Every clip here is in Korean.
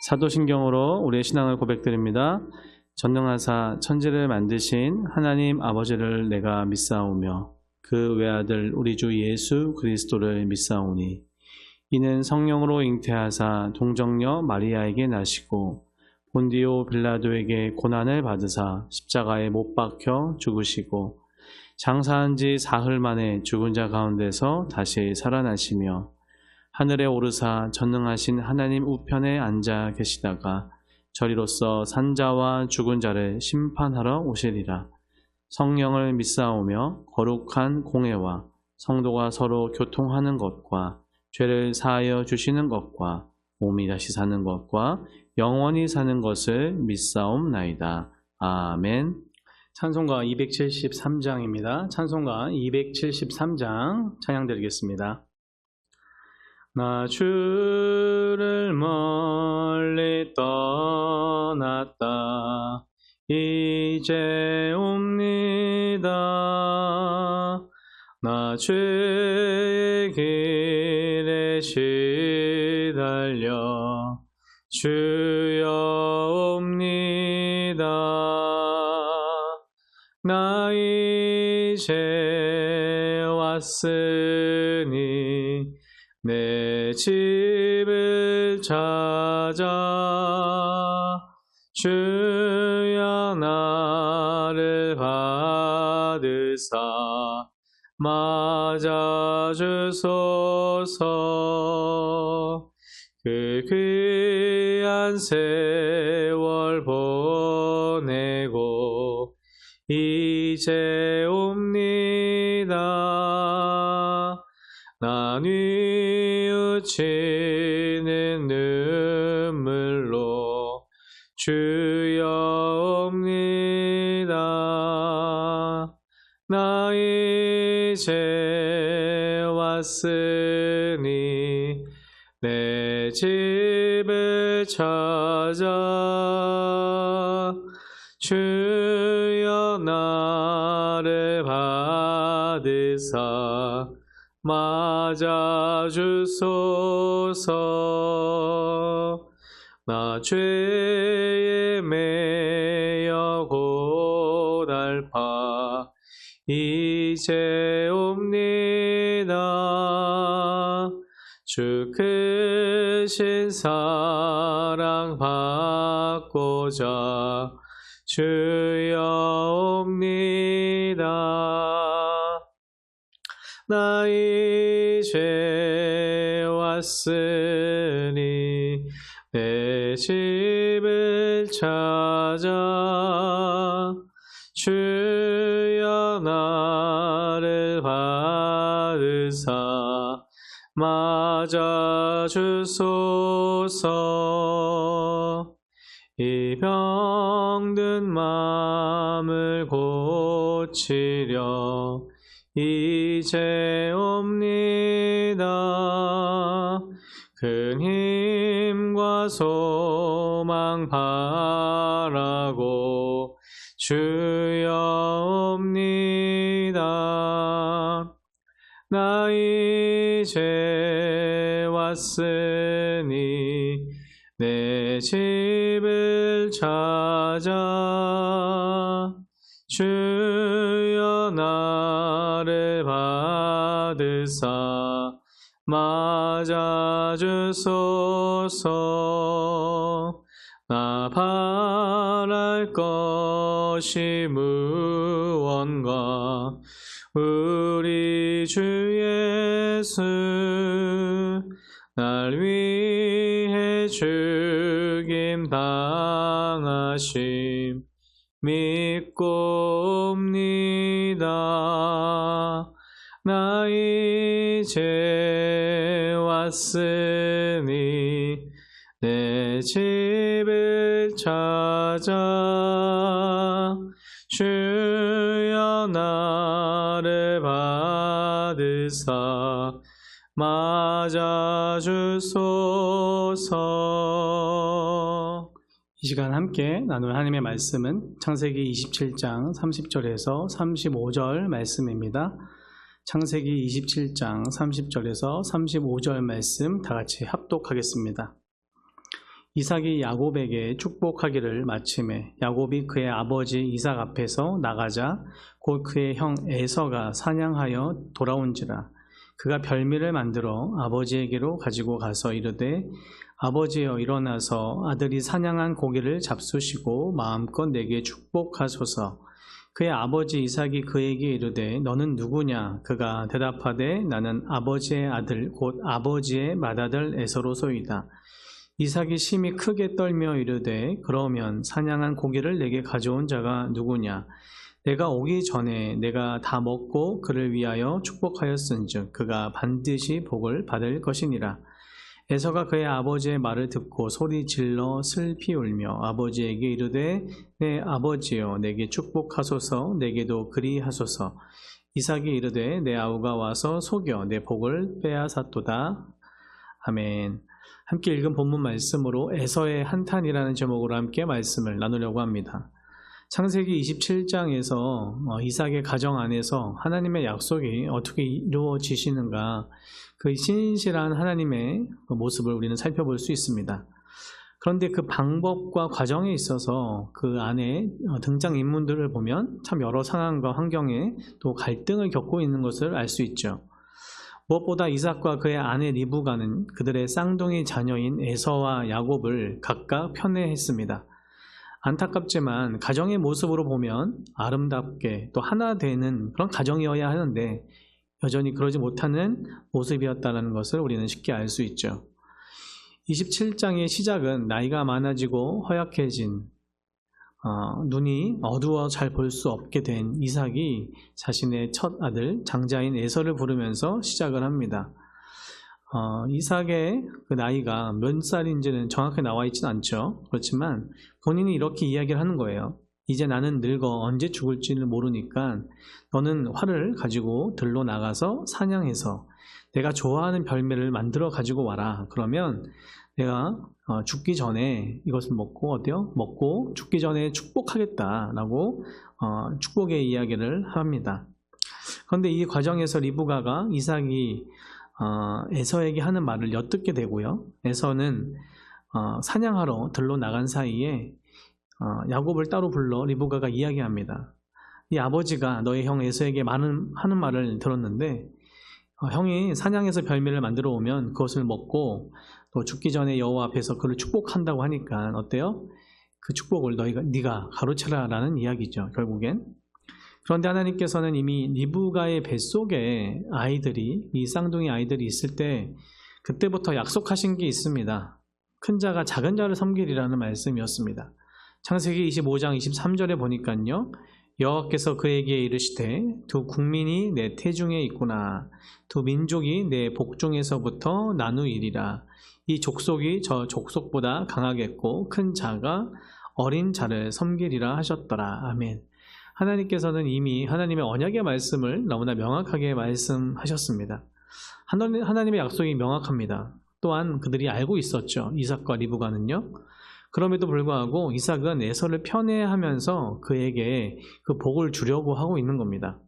사도신경으로 우리의 신앙을 고백드립니다. 전능하사 천지를 만드신 하나님 아버지를 내가 믿사오며 그 외아들 우리 주 예수 그리스도를 믿사오니 이는 성령으로 잉태하사 동정녀 마리아에게 나시고 본디오 빌라도에게 고난을 받으사 십자가에 못 박혀 죽으시고 장사한 지 사흘 만에 죽은 자 가운데서 다시 살아나시며 하늘에 오르사 전능하신 하나님 우편에 앉아 계시다가 저리로서 산자와 죽은 자를 심판하러 오시리라. 성령을 믿사오며 거룩한 공회와 성도가 서로 교통하는 것과 죄를 사하여 주시는 것과 몸이 다시 사는 것과 영원히 사는 것을 믿사옵나이다. 아멘. 찬송가 273장입니다. 찬송가 273장 찬양 드리겠습니다. 나 주를 멀리 떠났다 이제 옵니다. 나 죄의 길에 시달려 주여 옵니다. 나 이제 왔으니 내 집을 찾아 주여 나를 받으사 맞아주소서. 그 귀한 세월 보내고 이제 옵니다. 나 뉘우치는 눈물로 주여 옵니다. 나 이제 왔으니 내 집을 찾아 주여 나를 받으사 맞아주소서. 나 죄에 매여 고달파 이제 옵니다. 주 크신 사랑 받고자 주여 옵니다. 나 이제 왔으니 내 집을 찾아 주여 나를 받으사 맞아주소서. 이 병든 마음을 고치려 이제 옵니다. 큰 힘과 소망 바라고 주여 옵니다. 나 이제 왔으니 내 집을 찾아 주여 나를 받으사 맞아주소서. 나 바랄 것이 무언가 우리 주 예수 날 위해 죽임 당하심 믿고 옵니다. 나 이제 왔으니 내 집을 찾아 주여 나를 받으사 맞아주소서. 이 시간 함께 나눌 하나님의 말씀은 창세기 27장 30절에서 35절 말씀입니다. 창세기 27장 30절에서 35절 말씀 다 같이 합독하겠습니다. 이삭이 야곱에게 축복하기를 마침에 야곱이 그의 아버지 이삭 앞에서 나가자 곧 그의 형 에서가 사냥하여 돌아온지라. 그가 별미를 만들어 아버지에게로 가지고 가서 이르되 아버지여 일어나서 아들이 사냥한 고기를 잡수시고 마음껏 내게 축복하소서. 그의 아버지 이삭이 그에게 이르되 너는 누구냐? 그가 대답하되 나는 아버지의 아들 곧 아버지의 맏아들 에서로소이다. 이삭이 심히 크게 떨며 이르되 그러면 사냥한 고기를 내게 가져온 자가 누구냐? 내가 오기 전에 내가 다 먹고 그를 위하여 축복하였은즉 그가 반드시 복을 받을 것이니라. 에서가 그의 아버지의 말을 듣고 소리 질러 슬피 울며 아버지에게 이르되 내 아버지여 내게 축복하소서. 내게도 그리하소서. 이삭이 이르되 내 아우가 와서 속여 내 복을 빼앗았도다. 아멘. 함께 읽은 본문 말씀으로 에서의 한탄이라는 제목으로 함께 말씀을 나누려고 합니다. 창세기 27장에서 이삭의 가정 안에서 하나님의 약속이 어떻게 이루어지시는가, 그 신실한 하나님의 모습을 우리는 살펴볼 수 있습니다. 그런데 그 방법과 과정에 있어서 그 안에 등장인물들을 보면 참 여러 상황과 환경에 또 갈등을 겪고 있는 것을 알 수 있죠. 무엇보다 이삭과 그의 아내 리브가는 그들의 쌍둥이 자녀인 에서와 야곱을 각각 편애했습니다. 안타깝지만 가정의 모습으로 보면 아름답게 또 하나 되는 그런 가정이어야 하는데 여전히 그러지 못하는 모습이었다는 것을 우리는 쉽게 알 수 있죠. 27장의 시작은 나이가 많아지고 허약해진 눈이 어두워 잘 볼 수 없게 된 이삭이 자신의 첫 아들 장자인 에서를 부르면서 시작을 합니다. 이삭의 그 나이가 몇 살인지는 정확히 나와 있지는 않죠. 그렇지만 본인이 이렇게 이야기를 하는 거예요. 이제 나는 늙어 언제 죽을지를 모르니까 너는 활을 가지고 들로 나가서 사냥해서 내가 좋아하는 별매를 만들어 가지고 와라. 그러면 내가 죽기 전에 이것을 먹고 어때요? 먹고 죽기 전에 축복하겠다라고 축복의 이야기를 합니다. 그런데 이 과정에서 리브가가 이삭이 에서에게 하는 말을 엿듣게 되고요. 에서는 사냥하러 들로 나간 사이에 야곱을 따로 불러 리브가가 이야기합니다. 이 아버지가 너의 형 에서에게 하는 말을 들었는데 형이 사냥해서 별미를 만들어 오면 그것을 먹고 또 죽기 전에 여호와 앞에서 그를 축복한다고 하니까 어때요? 그 축복을 네가 가로채라라는 이야기죠, 결국엔. 그런데 하나님께서는 이미 리브가의 뱃속에 이 쌍둥이 아이들이 있을 때 그때부터 약속하신 게 있습니다. 큰 자가 작은 자를 섬기리라는 말씀이었습니다. 창세기 25장 23절에 보니까요, 여호와께서 그에게 이르시되 두 국민이 내 태중에 있구나. 두 민족이 내 복중에서부터 나누이리라. 이 족속이 저 족속보다 강하겠고 큰 자가 어린 자를 섬기리라 하셨더라. 아멘. 하나님께서는 이미 하나님의 언약의 말씀을 너무나 명확하게 말씀하셨습니다. 하나님의 약속이 명확합니다. 또한 그들이 알고 있었죠. 이삭과 리브가는요. 그럼에도 불구하고 이삭은 에서를 편애하면서 그에게 그 복을 주려고 하고 있는 겁니다.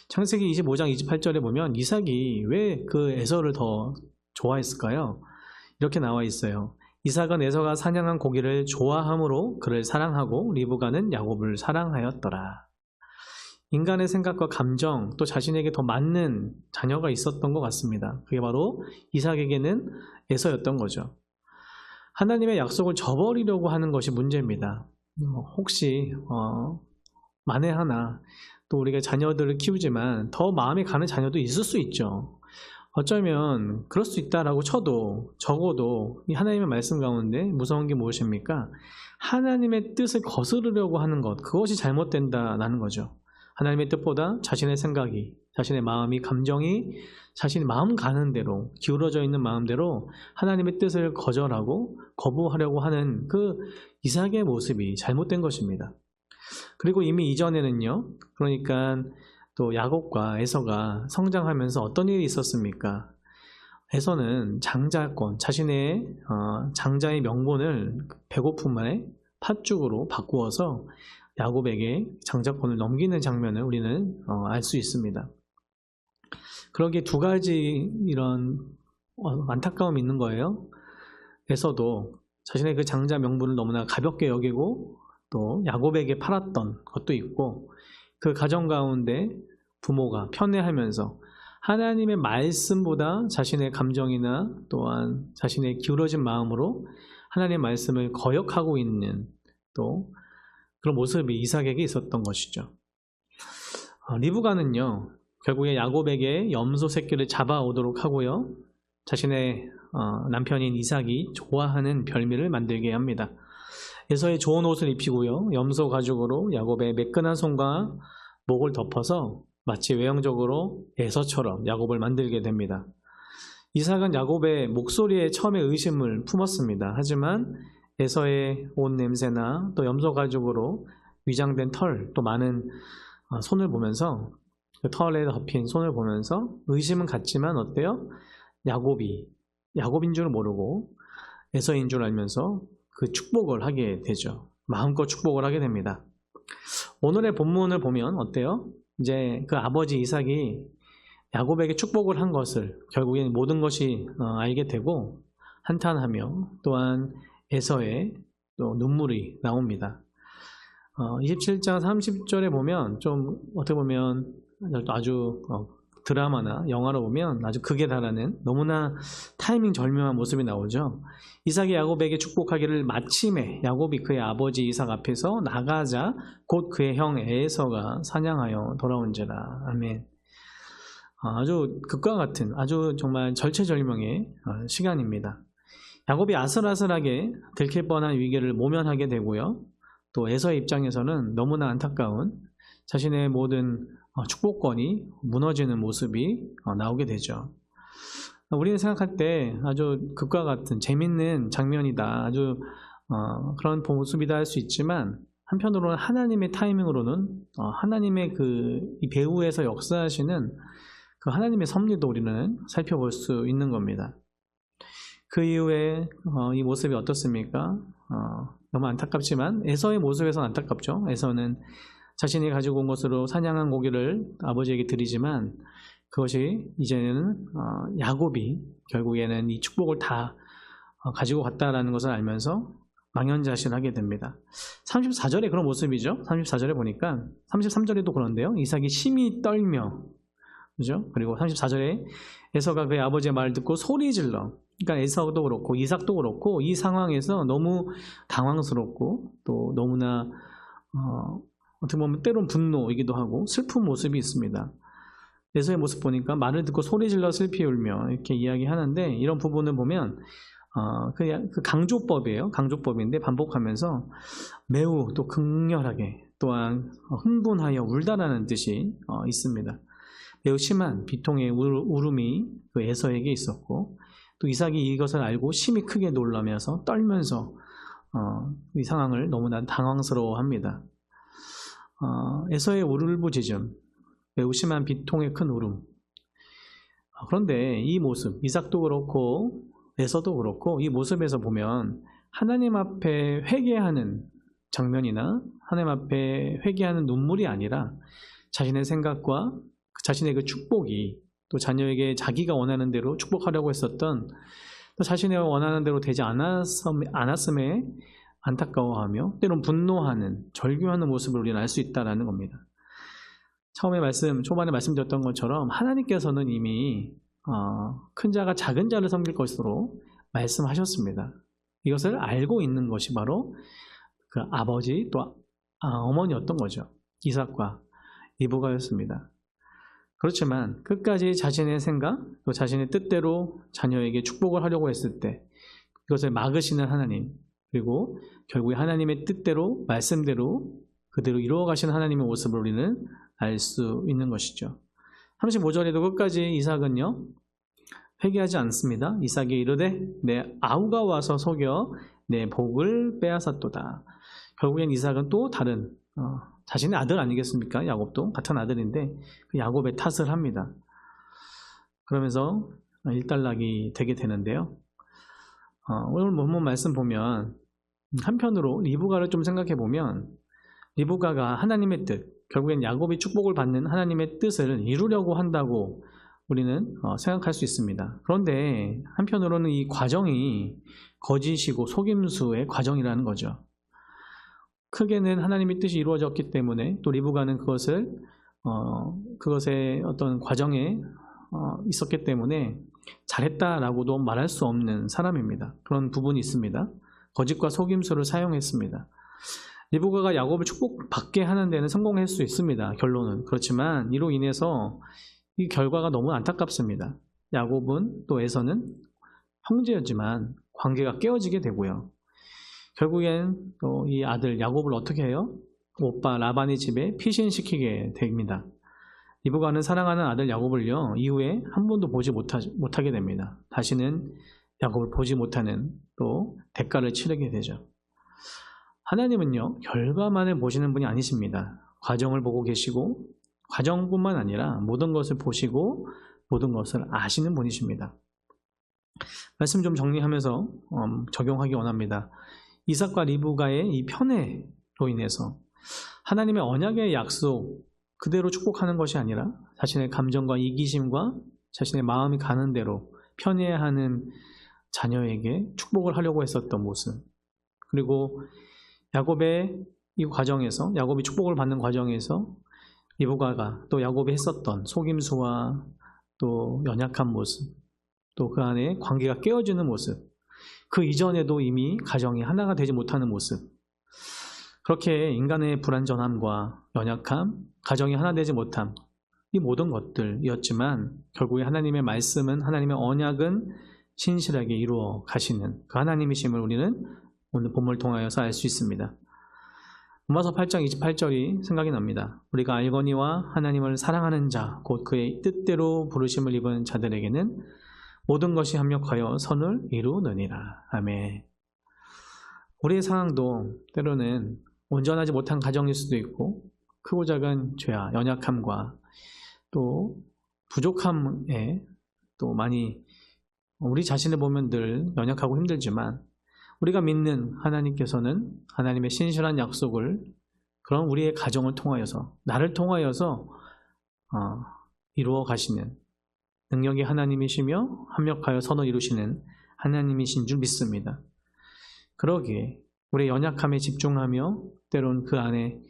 창세기 25장 28절에 보면 이삭이 왜 그 에서를 더 좋아했을까요? 이렇게 나와 있어요. 이삭은 에서가 사냥한 고기를 좋아함으로 그를 사랑하고 리브가는 야곱을 사랑하였더라. 인간의 생각과 감정, 또 자신에게 더 맞는 자녀가 있었던 것 같습니다. 그게 바로 이삭에게는 에서였던 거죠. 하나님의 약속을 저버리려고 하는 것이 문제입니다. 혹시 만에 하나 또 우리가 자녀들을 키우지만 더 마음에 가는 자녀도 있을 수 있죠. 어쩌면 그럴 수 있다라고 쳐도 적어도 이 하나님의 말씀 가운데 무서운 게 무엇입니까? 하나님의 뜻을 거스르려고 하는 것, 그것이 잘못된다라는 거죠. 하나님의 뜻보다 자신의 생각이, 자신의 마음이, 감정이 자신의 마음 가는 대로, 기울어져 있는 마음대로 하나님의 뜻을 거절하고 거부하려고 하는 그 이삭의 모습이 잘못된 것입니다. 그리고 이미 이전에는요, 그러니까 또 야곱과 에서가 성장하면서 어떤 일이 있었습니까? 에서는 장자권, 자신의 장자의 명분을 배고픔의 팥죽으로 바꾸어서 야곱에게 장자권을 넘기는 장면을 우리는 알 수 있습니다. 그러기에 두 가지 이런 안타까움이 있는 거예요. 에서도 자신의 그 장자 명분을 너무나 가볍게 여기고 또 야곱에게 팔았던 것도 있고, 그 가정 가운데 부모가 편애하면서 하나님의 말씀보다 자신의 감정이나 또한 자신의 기울어진 마음으로 하나님의 말씀을 거역하고 있는 또 그런 모습이 이삭에게 있었던 것이죠. 리브가는요, 결국에 야곱에게 염소 새끼를 잡아오도록 하고요, 자신의 남편인 이삭이 좋아하는 별미를 만들게 합니다. 에서의 좋은 옷을 입히고요, 염소 가죽으로 야곱의 매끈한 손과 목을 덮어서 마치 외형적으로 에서처럼 야곱을 만들게 됩니다. 이삭은 야곱의 목소리에 처음에 의심을 품었습니다. 하지만 에서의 옷 냄새나 또 염소 가죽으로 위장된 털, 또 많은 손을 보면서, 그 털에 덮인 손을 보면서 의심은 갔지만 어때요? 야곱인 줄 모르고 에서인 줄 알면서 그 축복을 하게 되죠. 마음껏 축복을 하게 됩니다. 오늘의 본문을 보면 어때요? 이제 그 아버지 이삭이 야곱에게 축복을 한 것을 결국엔 모든 것이 알게 되고 한탄하며, 또한 에서의 또 눈물이 나옵니다. 27장 30절에 보면 좀 어떻게 보면 아주 드라마나 영화로 보면 아주 극에 달하는 너무나 타이밍 절묘한 모습이 나오죠. 이삭이 야곱에게 축복하기를 마침에 야곱이 그의 아버지 이삭 앞에서 나가자 곧 그의 형 에서가 사냥하여 돌아온지라. 아멘. 아주 극과 같은 아주 정말 절체절명의 시간입니다. 야곱이 아슬아슬하게 들킬 뻔한 위기를 모면하게 되고요, 또 에서의 입장에서는 너무나 안타까운 자신의 모든 축복권이 무너지는 모습이 나오게 되죠. 우리는 생각할 때 아주 극과 같은 재밌는 장면이다, 아주 그런 모습이다 할 수 있지만, 한편으로는 하나님의 타이밍으로는 하나님의 이 배후에서 역사하시는 그 하나님의 섭리도 우리는 살펴볼 수 있는 겁니다. 그 이후에 이 모습이 어떻습니까? 너무 안타깝지만 에서의 모습에서는 안타깝죠. 에서는 자신이 가지고 온 것으로 사냥한 고기를 아버지에게 드리지만 그것이 이제는 야곱이 결국에는 이 축복을 다 가지고 갔다라는 것을 알면서 망연자실하게 됩니다. 34절에 그런 모습이죠. 34절에 보니까 33절에도 그런데요, 이삭이 심히 떨며, 그죠? 그리고 34절에 에서가 그의 아버지의 말을 듣고 소리 질러, 그러니까 에서도 그렇고 이삭도 그렇고 이 상황에서 너무 당황스럽고 또 너무나 어떻게 보면 때론 분노이기도 하고 슬픈 모습이 있습니다. 에서의 모습 보니까 말을 듣고 소리 질러 슬피 울며 이렇게 이야기하는데, 이런 부분을 보면 그 강조법이에요. 강조법인데 반복하면서 매우 또 극렬하게 또한 흥분하여 울다라는 뜻이 있습니다. 매우 심한 비통의 울음이 그 에서에게 있었고, 또 이삭이 이것을 알고 심히 크게 놀라면서 떨면서 이 상황을 너무나 당황스러워합니다. 에서의 울부짖음, 매우 심한 비통의 큰 울음. 그런데 이 모습, 이삭도 그렇고 에서도 그렇고 이 모습에서 보면 하나님 앞에 회개하는 장면이나 하나님 앞에 회개하는 눈물이 아니라 자신의 생각과 자신의 그 축복이 또 자녀에게 자기가 원하는 대로 축복하려고 했었던, 또 자신의 원하는 대로 되지 않았음에 안타까워하며 때론 분노하는, 절규하는 모습을 우리는 알 수 있다는 겁니다. 초반에 말씀드렸던 것처럼 하나님께서는 이미 큰 자가 작은 자를 섬길 것으로 말씀하셨습니다. 이것을 알고 있는 것이 바로 그 아버지 또 어머니였던 거죠. 이삭과 리브가였습니다. 그렇지만 끝까지 자신의 생각 또 자신의 뜻대로 자녀에게 축복을 하려고 했을 때 이것을 막으시는 하나님, 그리고 결국에 하나님의 뜻대로 말씀대로 그대로 이루어가시는 하나님의 모습을 우리는 알 수 있는 것이죠. 35절에도 끝까지 이삭은요 회개하지 않습니다. 이삭이 이르되 내 아우가 와서 속여 내 복을 빼앗았도다. 결국엔 이삭은 또 다른 자신의 아들 아니겠습니까? 야곱도 같은 아들인데 그 야곱의 탓을 합니다. 그러면서 일단락이 되게 되는데요. 오늘 본문 말씀 보면 한편으로 리브가를 좀 생각해 보면 리브가가 하나님의 뜻, 결국엔 야곱이 축복을 받는 하나님의 뜻을 이루려고 한다고 우리는 생각할 수 있습니다. 그런데 한편으로는 이 과정이 거짓이고 속임수의 과정이라는 거죠. 크게는 하나님의 뜻이 이루어졌기 때문에 또 리브가는 그것의 어떤 과정에 있었기 때문에 잘했다라고도 말할 수 없는 사람입니다. 그런 부분이 있습니다. 거짓과 속임수를 사용했습니다. 리브가가 야곱을 축복받게 하는 데는 성공할 수 있습니다. 결론은. 그렇지만 이로 인해서 이 결과가 너무 안타깝습니다. 야곱은 또 에서는 형제였지만 관계가 깨어지게 되고요. 결국엔 또 이 아들 야곱을 어떻게 해요? 오빠 라반의 집에 피신시키게 됩니다. 리브가는 사랑하는 아들 야곱을요, 이후에 한 번도 보지 못하게 됩니다. 다시는 야곱을 보지 못하는 또 대가를 치르게 되죠. 하나님은요, 결과만을 보시는 분이 아니십니다. 과정을 보고 계시고, 과정뿐만 아니라 모든 것을 보시고 모든 것을 아시는 분이십니다. 말씀 좀 정리하면서 적용하기 원합니다. 이삭과 리브가의 이 편애로 인해서 하나님의 언약의 약속 그대로 축복하는 것이 아니라 자신의 감정과 이기심과 자신의 마음이 가는 대로 편애하는 자녀에게 축복을 하려고 했었던 모습, 그리고 야곱의 이 과정에서, 야곱이 축복을 받는 과정에서 리브가가 또 야곱이 했었던 속임수와 또 연약한 모습, 또 그 안에 관계가 깨어지는 모습, 그 이전에도 이미 가정이 하나가 되지 못하는 모습, 그렇게 인간의 불완전함과 연약함, 가정이 하나 되지 못함, 이 모든 것들이었지만 결국에 하나님의 말씀은, 하나님의 언약은 신실하게 이루어 가시는 그 하나님이심을 우리는 오늘 본문을 통하여서 알 수 있습니다. 로마서 8장 28절이 생각이 납니다. 우리가 알거니와 하나님을 사랑하는 자, 곧 그의 뜻대로 부르심을 입은 자들에게는 모든 것이 합력하여 선을 이루느니라. 아멘. 우리의 상황도 때로는 온전하지 못한 가정일 수도 있고, 크고 작은 죄와 연약함과 또 부족함에 또 많이 우리 자신을 보면 늘 연약하고 힘들지만, 우리가 믿는 하나님께서는 하나님의 신실한 약속을 그런 우리의 가정을 통하여서, 나를 통하여서 이루어 가시는 능력이 하나님이시며 합력하여 선을 이루시는 하나님이신 줄 믿습니다. 그러기에 우리의 연약함에 집중하며 때론 그 안에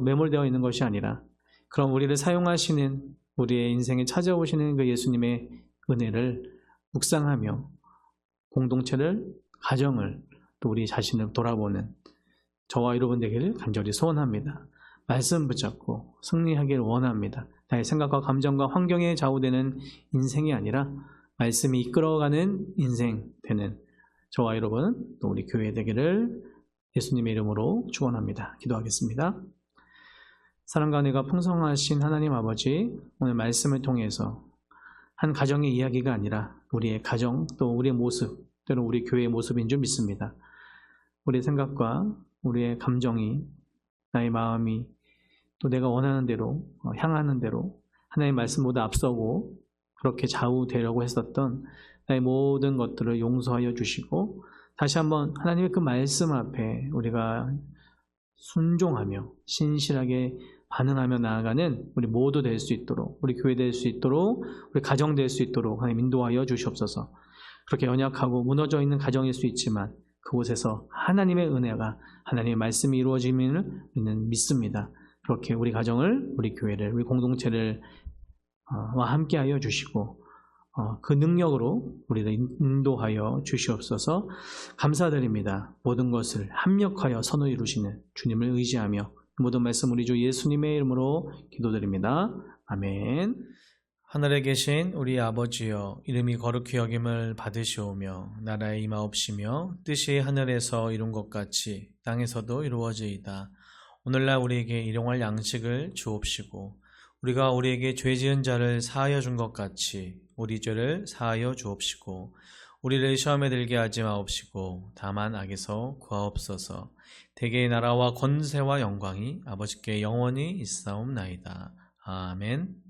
매몰되어 있는 것이 아니라, 그럼 우리를 사용하시는, 우리의 인생에 찾아오시는 그 예수님의 은혜를 묵상하며 공동체를, 가정을, 또 우리 자신을 돌아보는 저와 여러분 되기를 간절히 소원합니다. 말씀 붙잡고 승리하기를 원합니다. 나의 생각과 감정과 환경에 좌우되는 인생이 아니라 말씀이 이끌어가는 인생 되는 저와 여러분, 또 우리 교회 되기를 예수님의 이름으로 축원합니다. 기도하겠습니다. 사랑과 은혜가 풍성하신 하나님 아버지, 오늘 말씀을 통해서 한 가정의 이야기가 아니라 우리의 가정, 또 우리의 모습, 때로 우리 교회의 모습인 줄 믿습니다. 우리의 생각과 우리의 감정이, 나의 마음이 또 내가 원하는 대로, 향하는 대로 하나님의 말씀보다 앞서고 그렇게 좌우되려고 했었던 나의 모든 것들을 용서하여 주시고, 다시 한번 하나님의 그 말씀 앞에 우리가 순종하며 신실하게 반응하며 나아가는 우리 모두 될 수 있도록, 우리 교회 될 수 있도록, 우리 가정 될 수 있도록 하나님 인도하여 주시옵소서. 그렇게 연약하고 무너져 있는 가정일 수 있지만 그곳에서 하나님의 은혜가, 하나님의 말씀이 이루어짐을 믿습니다. 그렇게 우리 가정을, 우리 교회를, 우리 공동체를 함께하여 주시고 그 능력으로 우리를 인도하여 주시옵소서. 감사드립니다. 모든 것을 합력하여 선을 이루시는 주님을 의지하며 모든 말씀 우리 주 예수님의 이름으로 기도드립니다. 아멘. 하늘에 계신 우리 아버지여, 이름이 거룩히 여김을 받으시오며 나라의 임하옵시며 뜻이 하늘에서 이룬 것 같이 땅에서도 이루어지이다. 오늘날 우리에게 일용할 양식을 주옵시고, 우리가 우리에게 죄 지은 자를 사하여 준 것 같이 우리 죄를 사하여 주옵시고, 우리를 시험에 들게 하지 마옵시고 다만 악에서 구하옵소서. 대개의 나라와 권세와 영광이 아버지께 영원히 있사옵나이다. 아멘.